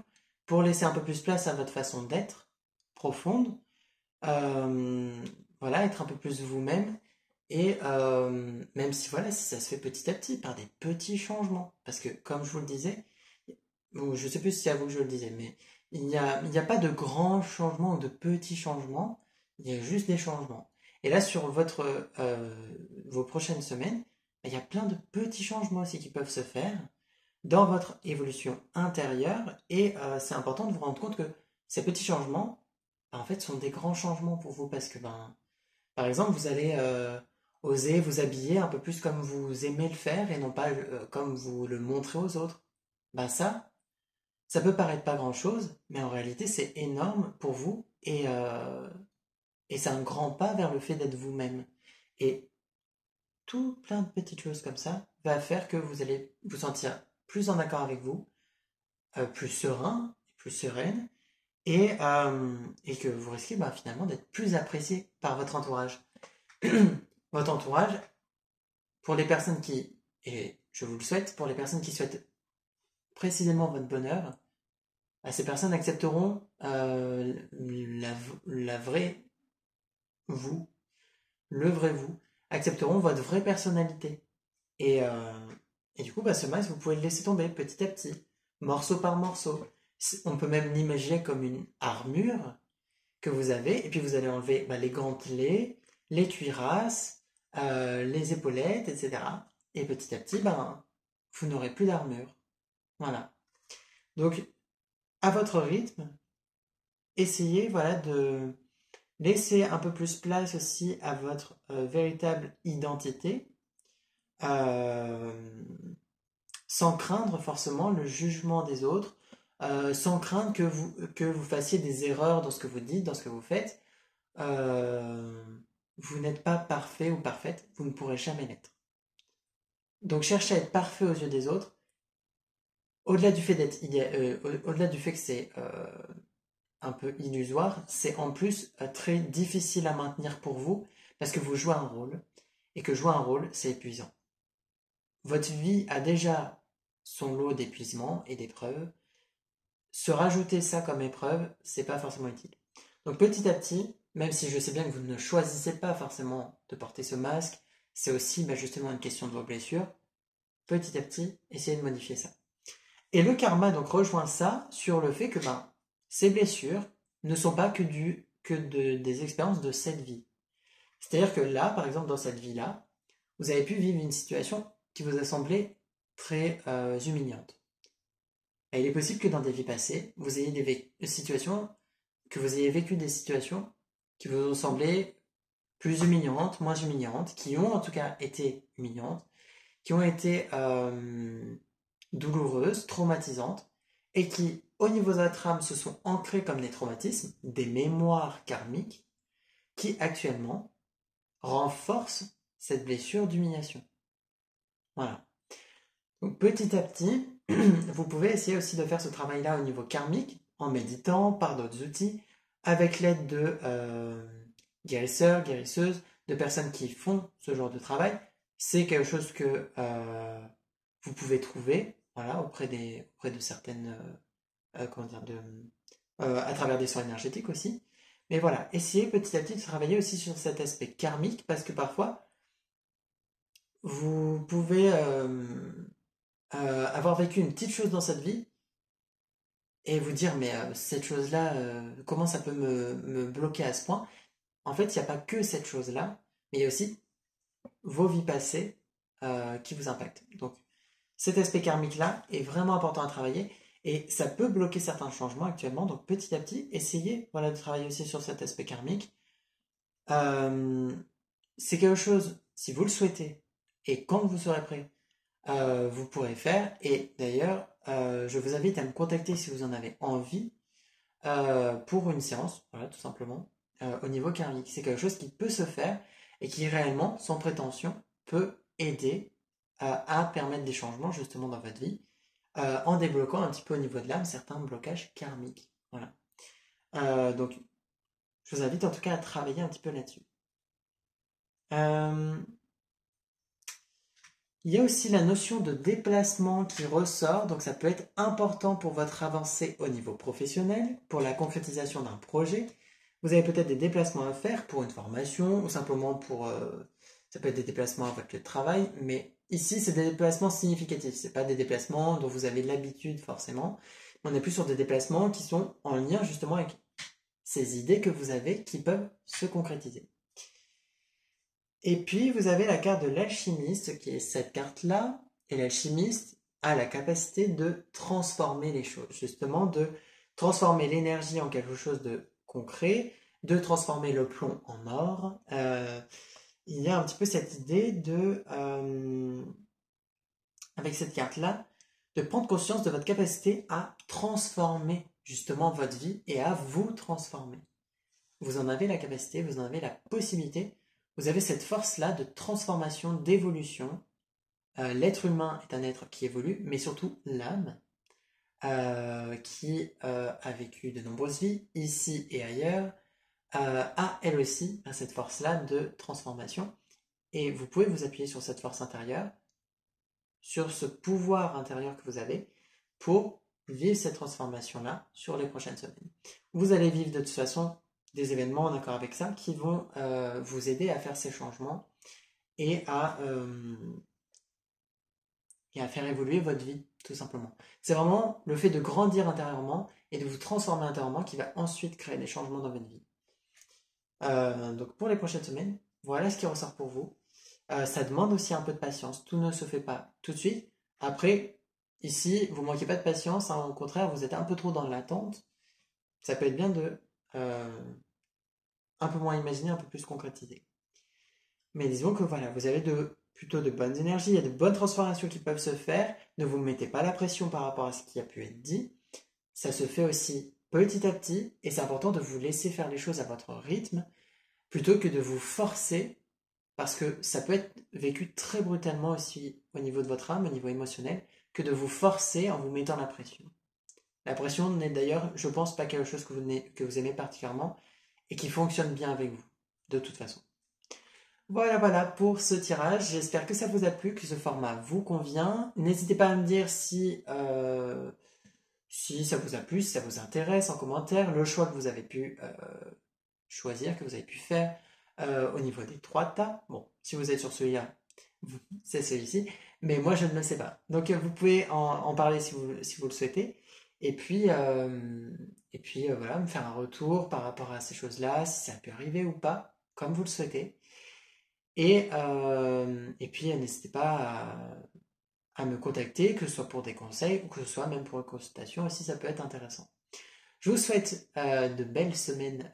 pour laisser un peu plus place à votre façon d'être profonde. Euh, voilà, être un peu plus vous-même. Et même si voilà, si ça se fait petit à petit, par des petits changements. Parce que comme je vous le disais, bon, je sais plus si c'est à vous que je le disais, mais il n'y a pas de grands changements ou de petits changements, il y a juste des changements. Et là, sur vos prochaines semaines, il y a plein de petits changements aussi qui peuvent se faire dans votre évolution intérieure. Et c'est important de vous rendre compte que ces petits changements, en fait, sont des grands changements pour vous parce que, par exemple, vous allez oser vous habiller un peu plus comme vous aimez le faire et non pas comme vous le montrez aux autres. Ça peut paraître pas grand-chose, mais en réalité, c'est énorme pour vous et c'est un grand pas vers le fait d'être vous-même. Et tout plein de petites choses comme ça va faire que vous allez vous sentir plus en accord avec vous, plus serein, plus sereine, et que vous risquez finalement d'être plus apprécié par votre entourage. Votre entourage, pour les personnes qui, et je vous le souhaite, pour les personnes qui souhaitent précisément votre bonheur, ces personnes accepteront la vraie vous, le vrai vous, accepteront votre vraie personnalité. Et, euh, et du coup, ce masque, vous pouvez le laisser tomber petit à petit, morceau par morceau. On peut même l'imaginer comme une armure que vous avez, et puis vous allez enlever les gantelets, les cuirasses, les épaulettes, etc. Et petit à petit, vous n'aurez plus d'armure. Voilà. Donc, à votre rythme, essayez de laisser un peu plus place aussi à votre véritable identité, euh, sans craindre forcément le jugement des autres, sans craindre que vous fassiez des erreurs dans ce que vous dites, dans ce que vous faites. Euh, vous n'êtes pas parfait ou parfaite, vous ne pourrez jamais l'être. Donc chercher à être parfait aux yeux des autres, au-delà du fait au-delà du fait que c'est un peu illusoire, c'est en plus très difficile à maintenir pour vous parce que vous jouez un rôle et que jouer un rôle, c'est épuisant. Votre vie a déjà son lot d'épuisement et d'épreuves. Se rajouter ça comme épreuve, c'est pas forcément utile. Donc petit à petit, même si je sais bien que vous ne choisissez pas forcément de porter ce masque, c'est aussi justement une question de vos blessures. Petit à petit, essayez de modifier ça. Et le karma donc rejoint ça sur le fait que ces blessures ne sont pas des expériences de cette vie. C'est-à-dire que là, par exemple, dans cette vie-là, vous avez pu vivre une situation qui vous a semblé très humiliante. Et il est possible que dans des vies passées, vous ayez vécu des situations qui vous ont semblé plus humiliantes, moins humiliantes, qui ont en tout cas été humiliantes, qui ont été douloureuses, traumatisantes, et qui, au niveau de votre âme, se sont ancrées comme des traumatismes, des mémoires karmiques, qui actuellement renforcent cette blessure d'humiliation. Voilà. Donc petit à petit, vous pouvez essayer aussi de faire ce travail-là au niveau karmique, en méditant, par d'autres outils, avec l'aide de guérisseurs, guérisseuses, de personnes qui font ce genre de travail. C'est quelque chose que vous pouvez trouver, voilà, auprès de certaines, comment dire, à travers des soins énergétiques aussi. Mais voilà, essayez petit à petit de travailler aussi sur cet aspect karmique, parce que parfois, vous pouvez avoir vécu une petite chose dans cette vie et vous dire, mais cette chose-là, comment ça peut me bloquer à ce point? En fait, il n'y a pas que cette chose-là, mais il y a aussi vos vies passées qui vous impactent. Donc, cet aspect karmique-là est vraiment important à travailler et ça peut bloquer certains changements actuellement. Donc, petit à petit, essayez de travailler aussi sur cet aspect karmique. Euh, c'est quelque chose, si vous le souhaitez et quand vous serez prêt, vous pourrez faire. Et d'ailleurs, je vous invite à me contacter si vous en avez envie pour une séance, voilà, tout simplement, au niveau karmique. C'est quelque chose qui peut se faire et qui réellement, sans prétention, peut aider à permettre des changements justement dans votre vie, en débloquant un petit peu au niveau de l'âme certains blocages karmiques. Voilà. Donc, je vous invite en tout cas à travailler un petit peu là-dessus. Euh, Il y a aussi la notion de déplacement qui ressort, donc ça peut être important pour votre avancée au niveau professionnel, pour la concrétisation d'un projet. Vous avez peut-être des déplacements à faire pour une formation ou simplement pour... ça peut être des déplacements à votre lieu de travail, mais ici c'est des déplacements significatifs. C'est pas des déplacements dont vous avez l'habitude forcément. On est plus sur des déplacements qui sont en lien justement avec ces idées que vous avez qui peuvent se concrétiser. Et puis, vous avez la carte de l'alchimiste, qui est cette carte-là. Et l'alchimiste a la capacité de transformer les choses, justement, de transformer l'énergie en quelque chose de concret, de transformer le plomb en or. Il y a un petit peu cette idée de, avec cette carte-là, de prendre conscience de votre capacité à transformer justement votre vie et à vous transformer. Vous en avez la capacité, vous en avez la possibilité. Vous avez cette force-là de transformation, d'évolution. L'être humain est un être qui évolue, mais surtout l'âme, qui a vécu de nombreuses vies, ici et ailleurs, a elle aussi cette force-là de transformation. Et vous pouvez vous appuyer sur cette force intérieure, sur ce pouvoir intérieur que vous avez, pour vivre cette transformation-là sur les prochaines semaines. Vous allez vivre de toute façon des événements en accord avec ça qui vont vous aider à faire ces changements et à faire évoluer votre vie, tout simplement. C'est vraiment le fait de grandir intérieurement et de vous transformer intérieurement qui va ensuite créer des changements dans votre vie. Donc pour les prochaines semaines, voilà ce qui ressort pour vous. Ça demande aussi un peu de patience. Tout ne se fait pas tout de suite. Après, ici, vous ne manquez pas de patience. Hein, au contraire, vous êtes un peu trop dans l'attente. Ça peut être bien de un peu moins imaginer, un peu plus concrétiser. Mais disons que voilà, vous avez plutôt de bonnes énergies, il y a de bonnes transformations qui peuvent se faire. Ne vous mettez pas la pression par rapport à ce qui a pu être dit. Ça se fait aussi petit à petit et c'est important de vous laisser faire les choses à votre rythme plutôt que de vous forcer parce que ça peut être vécu très brutalement aussi au niveau de votre âme, au niveau émotionnel, que de vous forcer en vous mettant la pression. La pression n'est d'ailleurs, je pense, pas quelque chose que vous aimez particulièrement et qui fonctionne bien avec vous, de toute façon. Voilà pour ce tirage. J'espère que ça vous a plu, que ce format vous convient. N'hésitez pas à me dire si ça vous a plu, si ça vous intéresse en commentaire, le choix que vous avez pu choisir, que vous avez pu faire au niveau des 3 tas. Bon, si vous êtes sur celui-là, c'est celui-ci, mais moi je ne le sais pas. Donc vous pouvez en parler si vous le souhaitez. Et puis voilà, me faire un retour par rapport à ces choses-là, si ça peut arriver ou pas, comme vous le souhaitez. Et puis n'hésitez pas à me contacter, que ce soit pour des conseils ou que ce soit même pour une consultation aussi, ça peut être intéressant. Je vous souhaite de belles semaines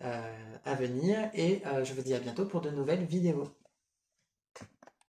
à venir et je vous dis à bientôt pour de nouvelles vidéos.